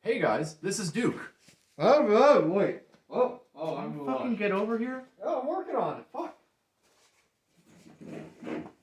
Hey guys, this is Duke. Wait. I'm Fucking get over here. Oh, I'm working on it. Fuck.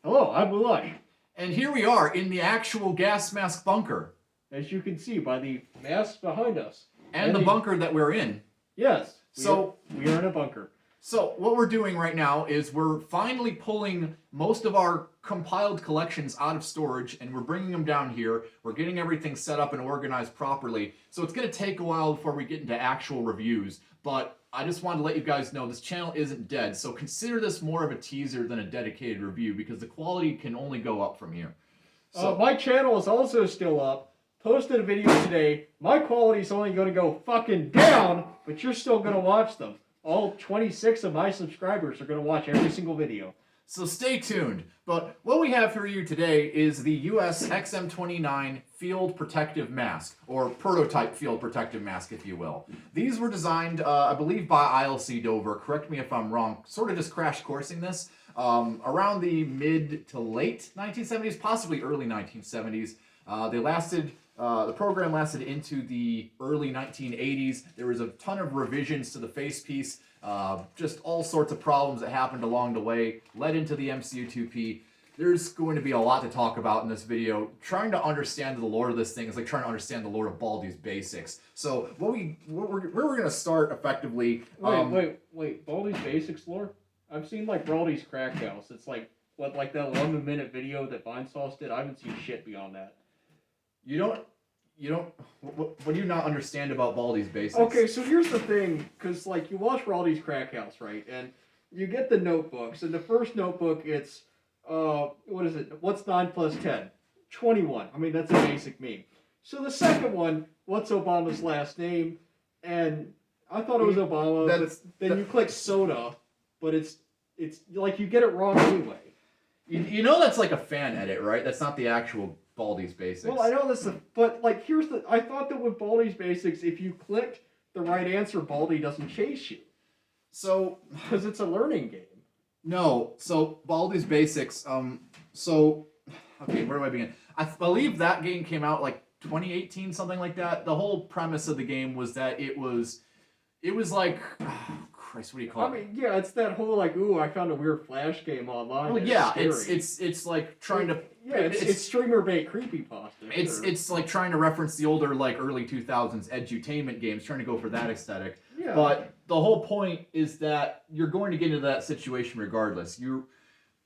Hello, I'm Moulage. And here we are in the actual gas mask bunker. As you can see by the mask behind us. And the bunker that we're in. Yes. We are in a bunker. So what we're doing right now is we're finally pulling most of our compiled collections out of storage and we're bringing them down here. We're getting everything set up and organized properly. So it's going to take a while before we get into actual reviews. But I just wanted to let you guys know this channel isn't dead. So consider this more of a teaser than a dedicated review because the quality can only go up from here. So my channel is also still up. Posted a video today. My quality's only going to go fucking down, but you're still going to watch them. All 26 of my subscribers are going to watch every single video. So stay tuned. But what we have for you today is the US XM29 Field Protective Mask, or Prototype Field Protective Mask, if you will. These were designed, I believe, by ILC Dover. Correct me if I'm wrong. Sort of just crash coursing this. Around the mid to late 1970s, possibly early 1970s. They lasted... the program lasted into the early 1980s. There was a ton of revisions to the facepiece, just all sorts of problems that happened along the way, led into the MCU2P. There's going to be a lot to talk about in this video. Trying to understand the lore of this thing is like trying to understand the lore of Baldi's basics. So where we're going to start effectively... Wait, Baldi's basics lore? I've seen like Baldi's Crack House. It's like that 11-minute video that Vinesauce did. I haven't seen shit beyond that. What do you not understand about Baldi's basics? Okay, so here's the thing, because, like, you watch Baldi's Crack House, right, and you get the notebooks, and the first notebook, it's, what is it, what's 9 plus 10? 21. I mean, that's a basic meme. So the second one, what's Obama's last name? And I thought it was Obama, but then you click soda, but it's like, you get it wrong anyway. You know that's like a fan edit, right? That's not the actual... Baldi's basics. Well, I know this, but like I thought that with Baldi's basics, if you clicked the right answer, Baldi doesn't chase you. So, because it's a learning game. No, so Baldi's basics. Okay, where do I begin? I believe that game came out like 2018, something like that. The whole premise of the game was that it was like. Christ, what do you call it? I mean, yeah, it's that whole like, ooh, I found a weird Flash game online. Well, yeah, it's like trying to. Yeah, it's streamer bait creepypasta. It's like trying to reference the older like early 2000s edutainment games, trying to go for that aesthetic. Yeah. But the whole point is that you're going to get into that situation regardless.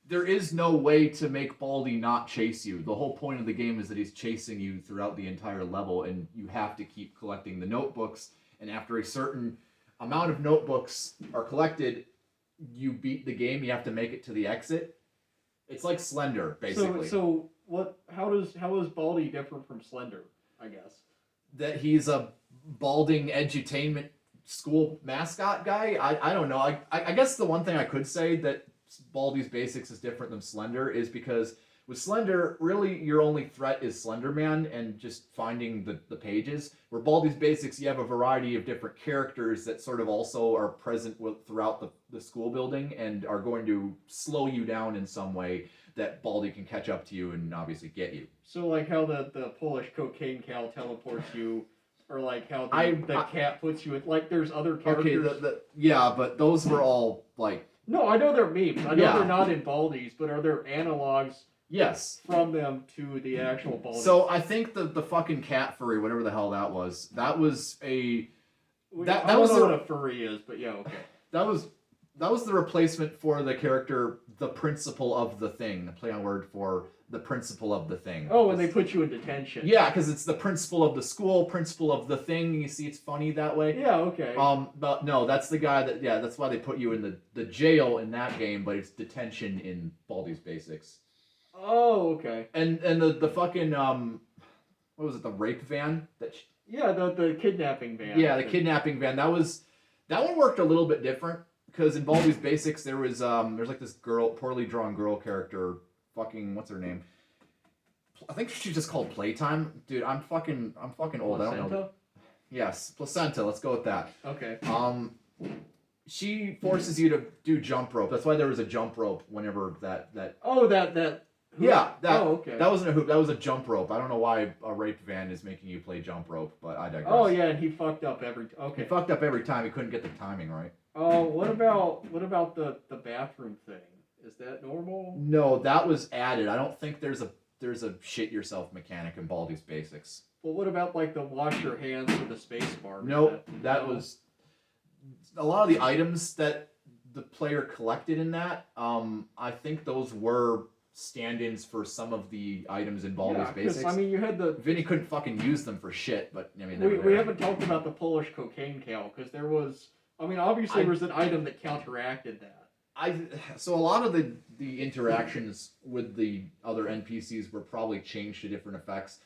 There is no way to make Baldi not chase you. The whole point of the game is that he's chasing you throughout the entire level, and you have to keep collecting the notebooks. And after a certain amount of notebooks are collected, you beat the game. You have to make it to the exit. It's like Slender, basically. So what? How is Baldi different from Slender? I guess that he's a balding edutainment school mascot guy. I don't know. I guess the one thing I could say that Baldi's basics is different than Slender is because with Slender, really your only threat is Slender Man and just finding the pages. Where Baldi's basics, you have a variety of different characters that sort of also are present throughout the school building and are going to slow you down in some way that Baldi can catch up to you and obviously get you. So like how the Polish cocaine cow teleports you, or like how the cat puts you in, like there's other characters. Okay, yeah, but those were all like... No, I know they're memes. I know they're not in Baldi's, but are there analogs? Yes. From them to the actual Baldi. So I think the fucking cat furry, whatever the hell that was a... I don't know what a furry is, but yeah, okay. That was the replacement for the character, the principal of the thing. The play on word for the principal of the thing. Oh, and they put you in detention. Yeah, because it's the principal of the school, principal of the thing. You see, it's funny that way. Yeah, okay. But no, that's the guy that... Yeah, that's why they put you in the jail in that game, but it's detention in Baldi's basics. Oh, okay. And the fucking what was it, the rape van the kidnapping van. Yeah, the kidnapping van. That one worked a little bit different because in Baldi's basics there's like this poorly drawn girl character, fucking what's her name? I think she's just called Playtime. Dude, I'm fucking old. Placenta? I don't know. Yes, Placenta. Let's go with that. Okay. She forces you to do jump rope. That's why there was a jump rope whenever that. Oh, that Yeah, that Oh, okay. that wasn't a hoop. That was a jump rope. I don't know why a rape van is making you play jump rope, but I digress. Oh yeah, and he fucked up He okay. fucked up every time. He couldn't get the timing right. Oh, what about the bathroom thing? Is that normal? No, that was added. I don't think there's a shit yourself mechanic in Baldi's Basics. Well, what about like the wash your hands with the space bar? Nope, that no? was a lot of the items that the player collected in that. I think those were stand-ins for some of the items in Baldi's Yeah, 'cause, Basics. I mean, you had the. Vinny couldn't fucking use them for shit, but I mean, they were We there. haven't talked about the Polish cocaine cow because there was. I mean, obviously there was an item that counteracted that. So a lot of the interactions with the other NPCs were probably changed to different effects.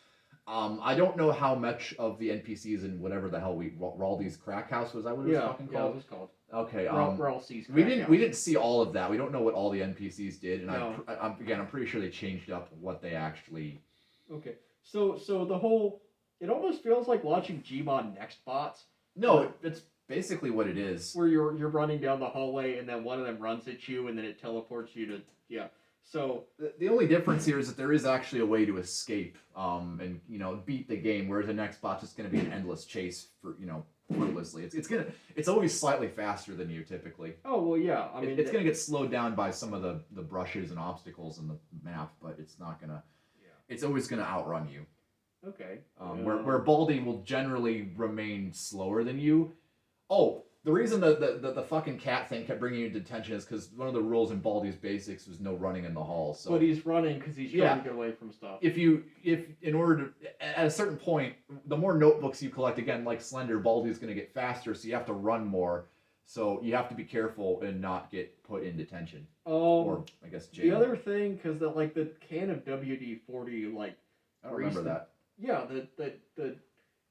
I don't know how much of the NPCs in whatever the hell Raldi's Crack House was that what it was fucking Yeah, it called? was called. Okay. Ralsei's we Crack didn't House. we didn't see all of that. We don't know what all the NPCs did, and No. I'm pretty sure they changed up what they actually. Okay, so the whole. It almost feels like watching Gmod Next Bots. No, it's basically what it is. Where you're running down the hallway and then one of them runs at you and then it teleports you to So The only difference here is that there is actually a way to escape, and beat the game. Whereas the next bot's just going to be an endless chase for fruitlessly. It's always slightly faster than you typically. oh well yeah I mean It's going to get slowed down by some of the brushes and obstacles in the map, but it's not gonna. Yeah. It's always going to outrun you. Okay. Where Baldi will generally remain slower than you. Oh, the reason the fucking cat thing kept bringing you to detention is because one of the rules in Baldi's Basics was no running in the hall. So, but he's running because he's trying to get away from stuff. if in order to, at a certain point, the more notebooks you collect, again, like Slender, Baldi's going to get faster, so you have to run more. So you have to be careful and not get put in detention, or I guess jail. The other thing, because the can of WD-40 I don't remember that. Yeah, the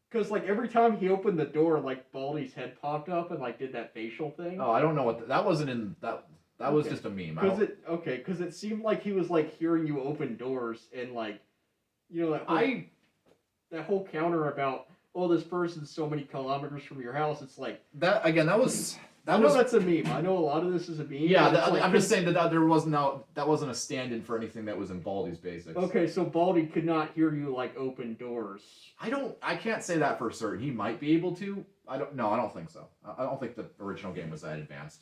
because every time he opened the door, Baldi's head popped up and did that facial thing. Oh, I don't know what that wasn't in that. That was Okay. just a meme. Because it seemed like he was hearing you open doors and that whole counter about this person's so many kilometers from your house. It's like that again. That was that's a meme. I know a lot of this is a meme. Yeah, but I'm just saying that there wasn't that wasn't a stand-in for anything that was in Baldi's Basics. Okay, so Baldi could not hear you open doors. I can't say that for certain. He might be able to. I don't think so. I don't think the original game was that advanced.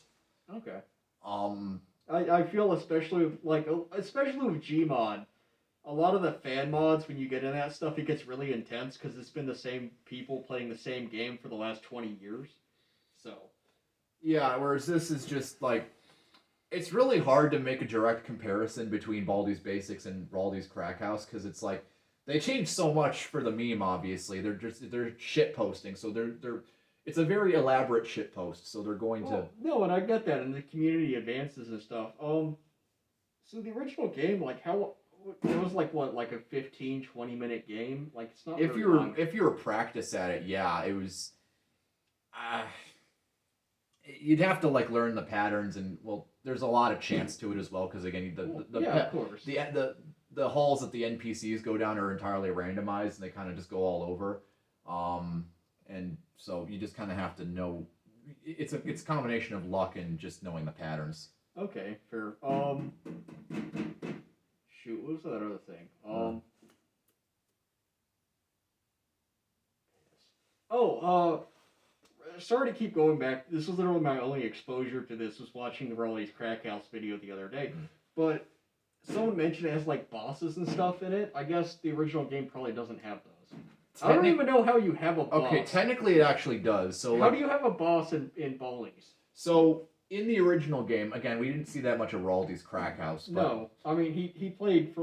Okay. Um, I feel especially with Gmod, a lot of the fan mods when you get in that stuff it gets really intense because it's been the same people playing the same game for the last 20 years. So. yeah, whereas this is just it's really hard to make a direct comparison between Baldi's Basics and Raldi's Crack House because it's they changed so much for the meme. Obviously, they're shit posting, so it's a very elaborate shit post. So they're going to no, and I get that, and the community advances and stuff. So the original game, how it was what a 15-20 minute game. It's not. if very you were long. if you were practice at it, yeah, it was. You'd have to learn the patterns, and there's a lot of chance to it as well because again of course. The halls that the NPCs go down are entirely randomized and they kind of just go all over, and so you just kind of have to know. It's a combination of luck and just knowing the patterns. Okay, fair. Shoot, what was that other thing? Sorry to keep going back. This was literally my only exposure to this was watching the Raleig's Crack House video the other day. But someone mentioned it has bosses and stuff in it. I guess the original game probably doesn't have those. I don't even know how you have a boss. Okay, technically it actually does. So how do you have a boss in Baldi's? So in the original game, again, we didn't see that much of Raldi's Crack House. But No, I mean he played for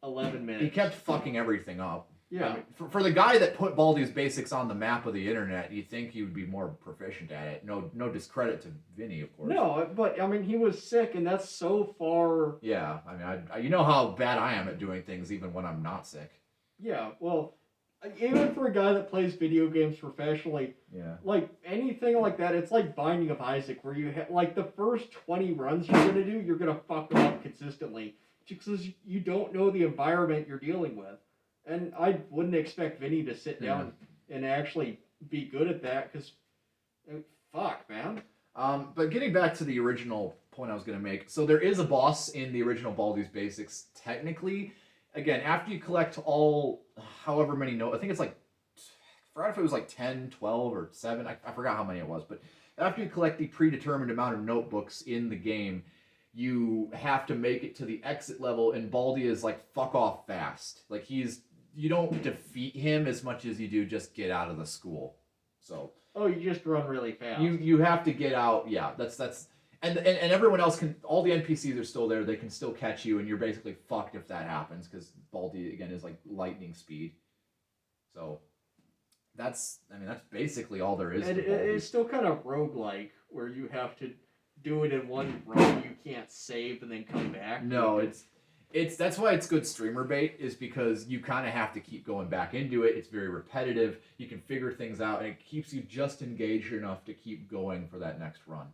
11 minutes. he kept fucking everything up. Yeah. I mean, for the guy that put Baldi's Basics on the map of the internet, you'd think he would be more proficient at it. No discredit to Vinny, of course. No, but I mean he was sick, and that's so far. Yeah, I mean, you know how bad I am at doing things, even when I'm not sick. Yeah, well, even for a guy that plays video games professionally, yeah, anything like that, it's like Binding of Isaac, where you the first 20 runs you're gonna do, you're gonna fuck them up consistently, just because you don't know the environment you're dealing with. And I wouldn't expect Vinny to sit down and actually be good at that, because fuck, man. But getting back to the original point I was going to make, so there is a boss in the original Baldi's Basics, technically. Again, after you collect all, however many notes, I think it's like, I forgot if it was like 10, 12, or 7, I forgot how many it was, but after you collect the predetermined amount of notebooks in the game, you have to make it to the exit level, and Baldi is like, fuck off fast. Like, you don't defeat him as much as you do just get out of the school. So... Oh, you just run really fast. You have to get out. Yeah, that's and everyone else can. All the NPCs are still there. They can still catch you, and you're basically fucked if that happens because Baldi again is like lightning speed. So that's basically all there is. And to Baldi. it's still kind of roguelike where you have to do it in one run. You can't save and then come back. No, it's that's why it's good streamer bait, is because you kind of have to keep going back into it. It's very repetitive. You can figure things out, and it keeps you just engaged enough to keep going for that next run.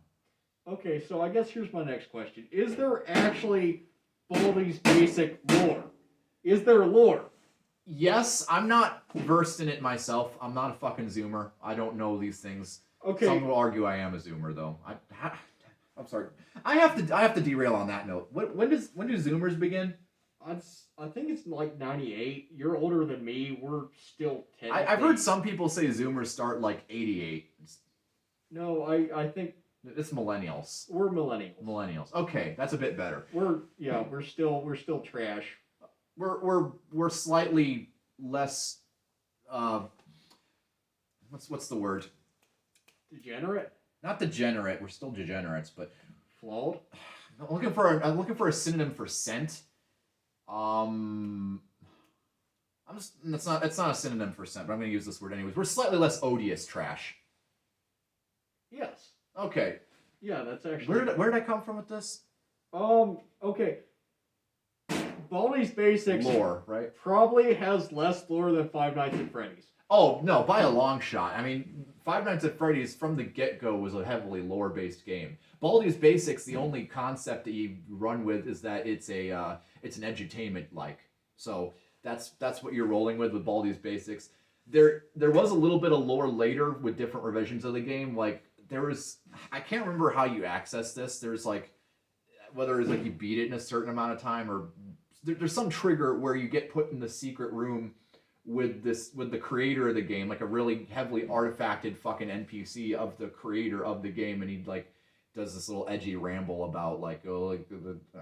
Okay, so I guess here's my next question. Is there actually Baldi's Basic lore? Is there lore? Yes, I'm not versed in it myself. I'm not a fucking Zoomer. I don't know these things. Okay. Some will argue I am a Zoomer, though. I'm sorry. I have to derail on that note. When do Zoomers begin? I think it's like 98. You're older than me. We're still 10. I've heard some people say Zoomers start like 88. No, I think it's millennials. we're millennials. Millennials. Okay, that's a bit better. We're still trash. We're slightly less. What's the word? Degenerate? Not degenerate. We're still degenerates, but Flawed? I'm looking for a synonym for scent. It's not a synonym for scent, but I'm going to use this word anyways. We're slightly less odious trash. Yes. Okay. Yeah, that's actually... Where did I come from with this? Okay. Baldi's Basics Lore, right? probably has less lore than Five Nights at Freddy's. Oh, no, by a long shot. I mean, Five Nights at Freddy's from the get-go was a heavily lore-based game. Baldi's Basics, the only concept that you run with is that it's an edutainment-like. So that's what you're rolling with Baldi's Basics. There was a little bit of lore later with different revisions of the game. Like, I can't remember how you access this. There's like, whether it's like you beat it in a certain amount of time, or there's some trigger where you get put in the secret room with the creator of the game, like a really heavily artifacted fucking NPC of the creator of the game, and he like does this little edgy ramble about like, oh, like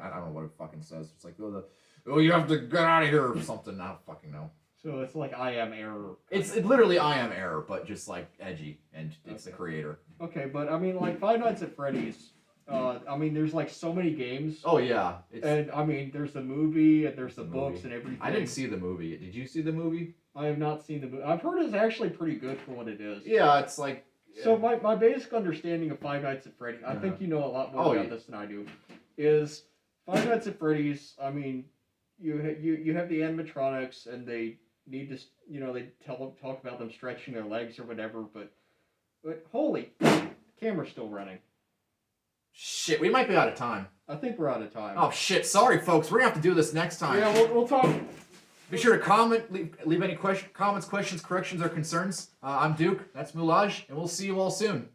I don't know what it fucking says. It's like, oh, you have to get out of here or something. I don't fucking know. So it's like I Am Error. It's literally I Am Error, but just like edgy, and it's the creator. Okay, but I mean, like Five Nights at Freddy's. I mean, there's like so many games. Oh yeah, and I mean, there's the movie and there's the books and everything. I didn't see the movie. Did you see the movie? I have not seen the movie. I've heard it's actually pretty good for what it is. Yeah, it's like. Yeah. So my basic understanding of Five Nights at Freddy's, I think you know a lot more about this than I do, is Five Nights at Freddy's. I mean, you have the animatronics and they need to, they talk about them stretching their legs or whatever, but holy, the camera's still running. Shit, we might be out of time. I think we're out of time. Oh shit, sorry folks, we're gonna have to do this next time. Yeah, we'll talk. Be sure to comment, leave any comments, questions, corrections, or concerns. I'm Duke, that's Moulage, and we'll see you all soon.